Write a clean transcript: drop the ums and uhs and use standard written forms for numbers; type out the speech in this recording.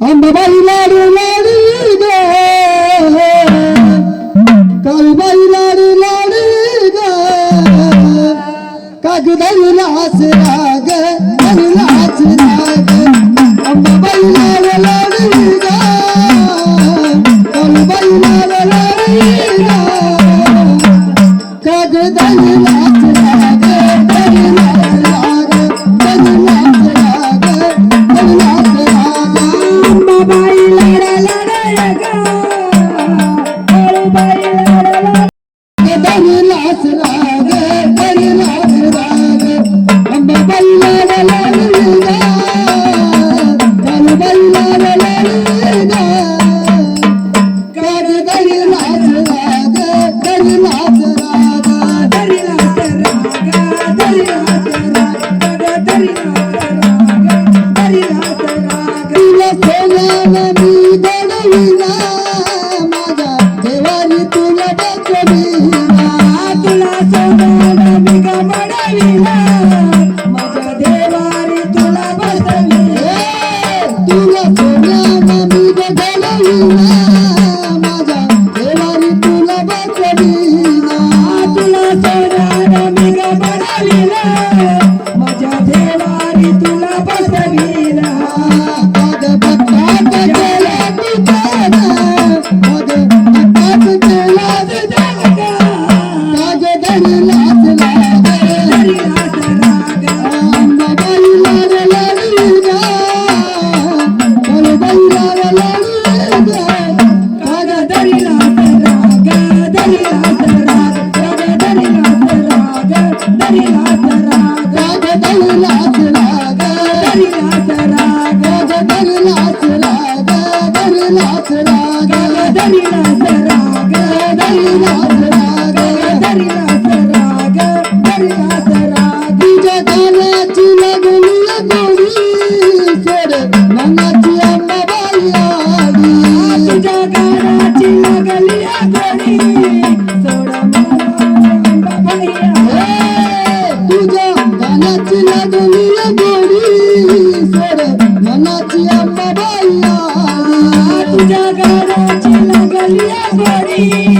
अंबाबाई लाडू लाडी ग काळूबाई लाडू लाडी ग कागदाईलाच राग धरलाच राग अंबाबाई लाडू लाडी ग काळूबाई लाडू लाडी ग कागदाईलाच राग धरलाच राग धरलाच राग धरलाच राग अंबाबाई लाडा लाडा ग काळूबाई लाडा लाडा धरलाच राग धरलाच राग अंबाबाई लाडा लाडी ग काळूबाई लाडा लाडी ग कागदाईलाच राग धरलाच राग धरिलाच राग धरिलाच राग धरिलाच राग तुला सोन्याला मी दडविला माझ्या देवानी तुला बसविला तुला सोनाला मी गमडविला माझ्या देवारी तुला बसविला तुला सोन्याला मी दडविला माझ्या देवानी तुला बसविला तुला सोनाला मी गमडविला माझ्या देवारी तुला बसविला मग भक्तात गेला तुझ्याना मग भक्तात गेला तुझ्याना काग धरलाच राग धरिलाच राग अंबाबाई लाड लाडी ग काळूबाई लाड लाडी ग काग धरिलाच राग धरिलाच राग धरिलाच राग धरिलाच राग काग धरलाच राग धरिलाच राग काग धरलाच राग धरलाच राग धरिलाच राग धरलाच राग धरिलाच राग धरिलाच राग तुझ्या गाण्याची लागली गोडी सोड मनाची अंबाबाई आली तुझ्या गाण्याची लागली गोडी सोड अंबाबाई तुझ्या गाण्याची लागली गोडी सोड मनाची अंबाबाई आली तुझ्या गाण्याची लागली गोडी